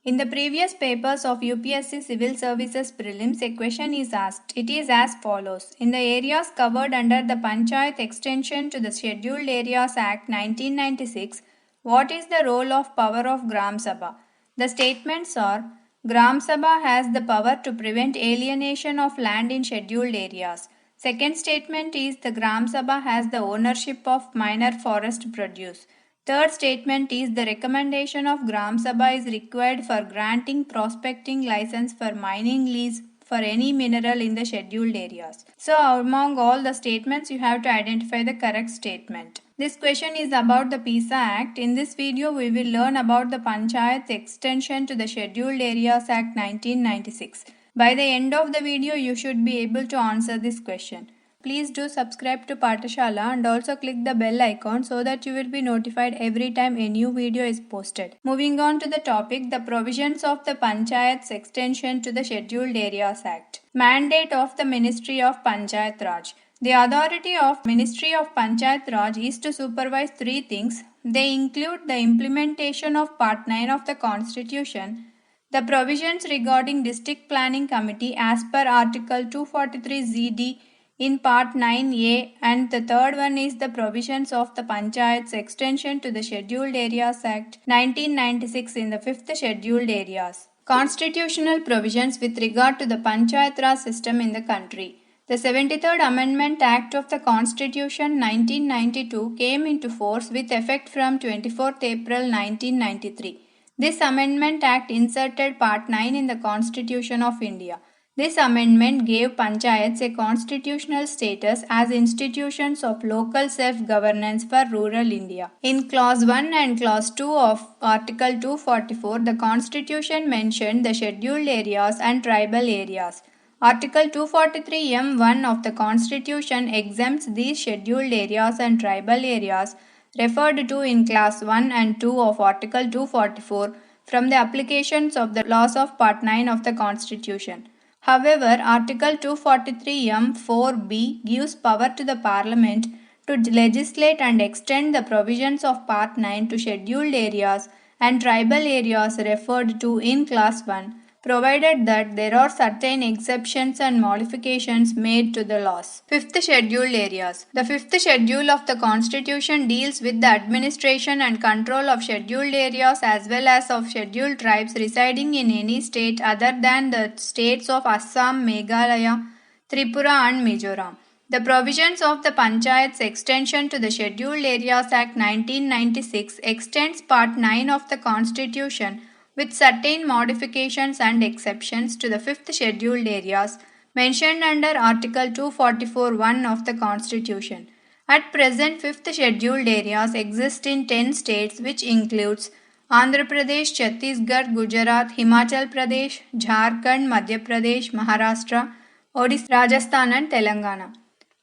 In the previous papers of UPSC Civil Services Prelims, a question is asked. It is as follows. In the areas covered under the Panchayat extension to the Scheduled Areas Act 1996, what is the role of power of Gram Sabha? The statements are: Gram Sabha has the power to prevent alienation of land in scheduled areas. Second statement is the Gram Sabha has the ownership of minor forest produce. Third statement is the recommendation of Gram Sabha is required for granting prospecting license for mining lease for any mineral in the scheduled areas. So among all the statements you have to identify the correct statement. This question is about the PISA Act. In this video we will learn about the Panchayat's extension to the Scheduled Areas Act 1996. By the end of the video you should be able to answer this question. Please do subscribe to Pathashala and also click the bell icon so that you will be notified every time a new video is posted. Moving on to the topic, the provisions of the Panchayat's extension to the Scheduled Areas Act. Mandate of the Ministry of Panchayat Raj. The authority of Ministry of Panchayat Raj is to supervise three things. They include the implementation of Part 9 of the Constitution, the provisions regarding District Planning Committee as per Article 243 ZD in Part 9A, and the third one is the provisions of the Panchayat's extension to the Scheduled Areas Act 1996 in the 5th Scheduled Areas. Constitutional provisions with regard to the Panchayat Raj system in the country. The 73rd Amendment Act of the Constitution 1992 came into force with effect from 24th April 1993. This Amendment Act inserted Part 9 in the Constitution of India. This amendment gave panchayats a constitutional status as institutions of local self-governance for rural India. In Clause 1 and Clause 2 of Article 244, the Constitution mentioned the scheduled areas and tribal areas. Article 243 M1 of the Constitution exempts these scheduled areas and tribal areas referred to in Clause 1 and 2 of Article 244 from the applications of the laws of Part 9 of the Constitution. However, Article 243 M4B gives power to the Parliament to legislate and extend the provisions of Part 9 to scheduled areas and tribal areas referred to in Clause 1, provided that there are certain exceptions and modifications made to the laws. 5th Scheduled Areas. The 5th Schedule of the Constitution deals with the administration and control of scheduled areas as well as of scheduled tribes residing in any state other than the states of Assam, Meghalaya, Tripura and Mizoram. The provisions of the Panchayat's extension to the Scheduled Areas Act 1996 extends Part 9 of the Constitution with certain modifications and exceptions to the 5th Scheduled Areas mentioned under Article 244(1) of the Constitution. At present, 5th Scheduled Areas exist in 10 states, which includes Andhra Pradesh, Chhattisgarh, Gujarat, Himachal Pradesh, Jharkhand, Madhya Pradesh, Maharashtra, Odisha, Rajasthan and Telangana.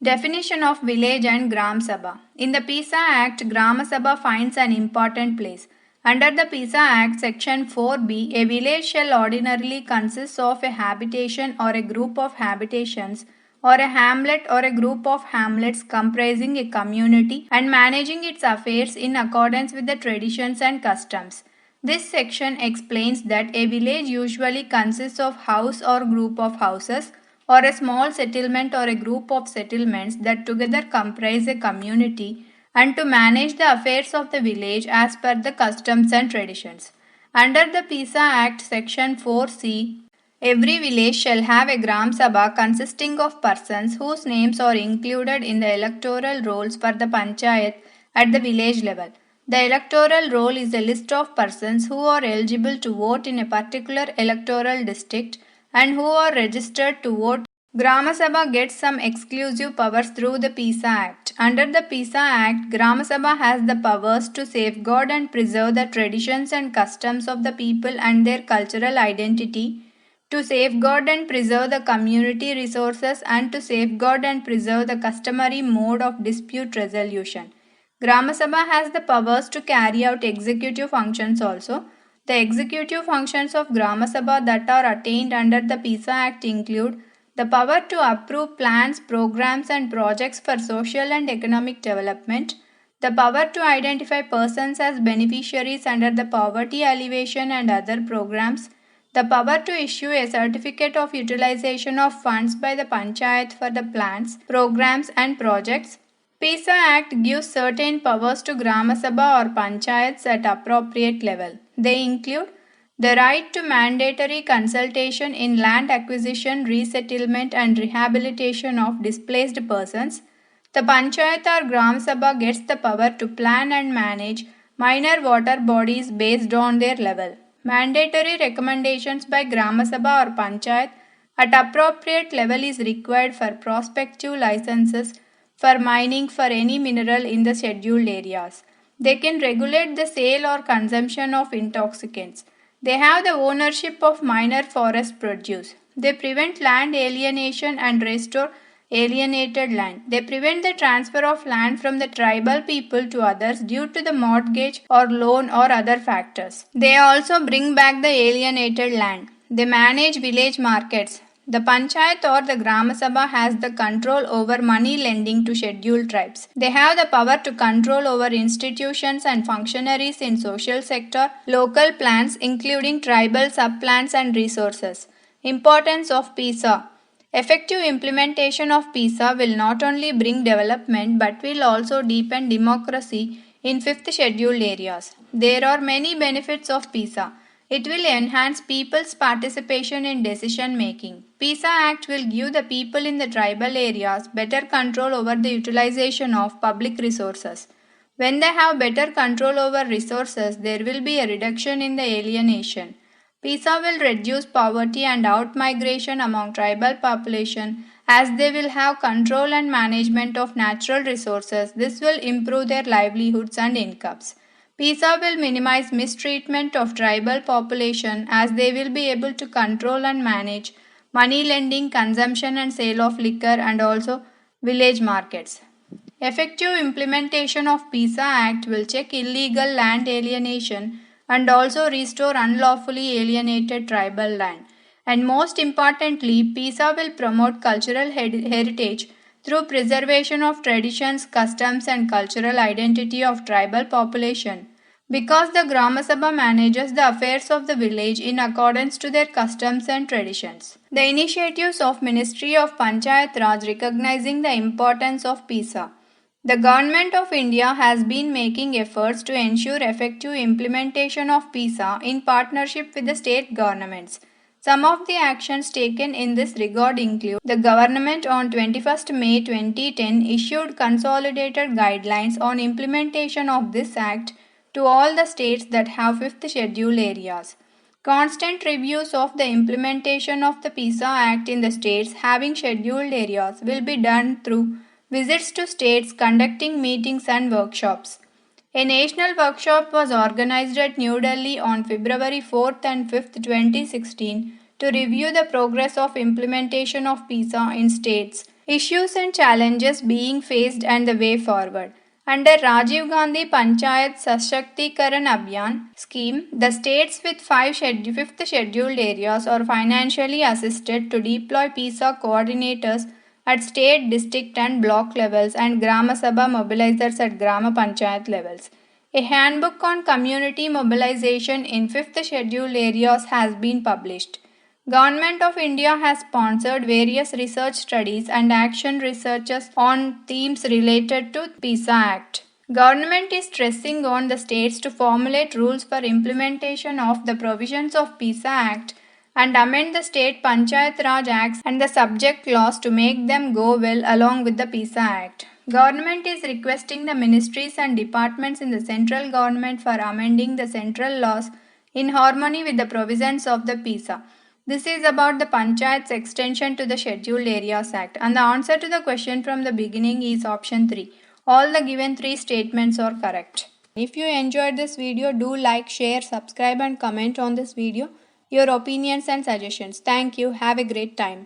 Definition of village and Gram Sabha. In the PISA Act, Gram Sabha finds an important place. Under the PISA Act, Section 4B, a village shall ordinarily consist of a habitation or a group of habitations, or a hamlet or a group of hamlets comprising a community and managing its affairs in accordance with the traditions and customs. This section explains that a village usually consists of house or group of houses, or a small settlement or a group of settlements that together comprise a community, and to manage the affairs of the village as per the customs and traditions. Under the PISA Act Section 4C, every village shall have a Gram Sabha consisting of persons whose names are included in the electoral rolls for the Panchayat at the village level. The electoral roll is a list of persons who are eligible to vote in a particular electoral district and who are registered to vote. Gram Sabha gets some exclusive powers through the PISA Act. Under the PISA Act, Gram Sabha has the powers to safeguard and preserve the traditions and customs of the people and their cultural identity, to safeguard and preserve the community resources, and to safeguard and preserve the customary mode of dispute resolution. Gram Sabha has the powers to carry out executive functions also. The executive functions of Gram Sabha that are attained under the PISA Act include the power to approve plans, programs and projects for social and economic development, the power to identify persons as beneficiaries under the poverty alleviation and other programs, the power to issue a certificate of utilization of funds by the panchayat for the plans, programs and projects. PISA Act gives certain powers to Grama Sabha or panchayats at appropriate level. They include the right to mandatory consultation in land acquisition, resettlement and rehabilitation of displaced persons. The Panchayat or Gram Sabha gets the power to plan and manage minor water bodies based on their level. Mandatory recommendations by Gram Sabha or Panchayat at appropriate level is required for prospective licenses for mining for any mineral in the scheduled areas. They can regulate the sale or consumption of intoxicants. They have the ownership of minor forest produce. They prevent land alienation and restore alienated land. They prevent the transfer of land from the tribal people to others due to the mortgage or loan or other factors. They also bring back the alienated land. They manage village markets. The panchayat or the Grama Sabha has the control over money lending to scheduled tribes. They have the power to control over institutions and functionaries in social sector, local plans including tribal subplans and resources. Importance of PISA. Effective implementation of PISA will not only bring development but will also deepen democracy in fifth scheduled areas. There are many benefits of PISA. It will enhance people's participation in decision making. PISA Act will give the people in the tribal areas better control over the utilization of public resources. When they have better control over resources, there will be a reduction in the alienation. PISA will reduce poverty and outmigration among tribal population as they will have control and management of natural resources. This will improve their livelihoods and incomes. PISA will minimize mistreatment of tribal population as they will be able to control and manage money lending, consumption and sale of liquor and also village markets. Effective implementation of PISA Act will check illegal land alienation and also restore unlawfully alienated tribal land. And most importantly, PISA will promote cultural heritage through preservation of traditions, customs and cultural identity of tribal population. Because the Grama Sabha manages the affairs of the village in accordance to their customs and traditions. The initiatives of Ministry of Panchayat Raj recognizing the importance of PISA. The Government of India has been making efforts to ensure effective implementation of PISA in partnership with the state governments. Some of the actions taken in this regard include the government on 21st May 2010 issued consolidated guidelines on implementation of this act to all the states that have fifth schedule areas. Constant reviews of the implementation of the PISA Act in the states having scheduled areas will be done through visits to states, conducting meetings and workshops. A national workshop was organized at New Delhi on February 4th and 5th, 2016 to review the progress of implementation of PISA in states, issues and challenges being faced and the way forward. Under Rajiv Gandhi Panchayat Sashактikaran Abhiyan scheme, the states with fifth scheduled areas are financially assisted to deploy PISA coordinators at state, district and block levels and Grama Sabha mobilizers at Grama Panchayat levels. A handbook on community mobilization in fifth scheduled areas has been published. Government of India has sponsored various research studies and action researches on themes related to PISA Act. Government is stressing on the states to formulate rules for implementation of the provisions of PISA Act and amend the state Panchayat Raj Acts and the subject laws to make them go well along with the PISA Act. Government is requesting the ministries and departments in the central government for amending the central laws in harmony with the provisions of the PISA. This is about the Panchayat's extension to the Scheduled Areas Act, and the answer to the question from the beginning is option 3. All the given 3 statements are correct. If you enjoyed this video, do like, share, subscribe and comment on this video your opinions and suggestions. Thank you. Have a great time.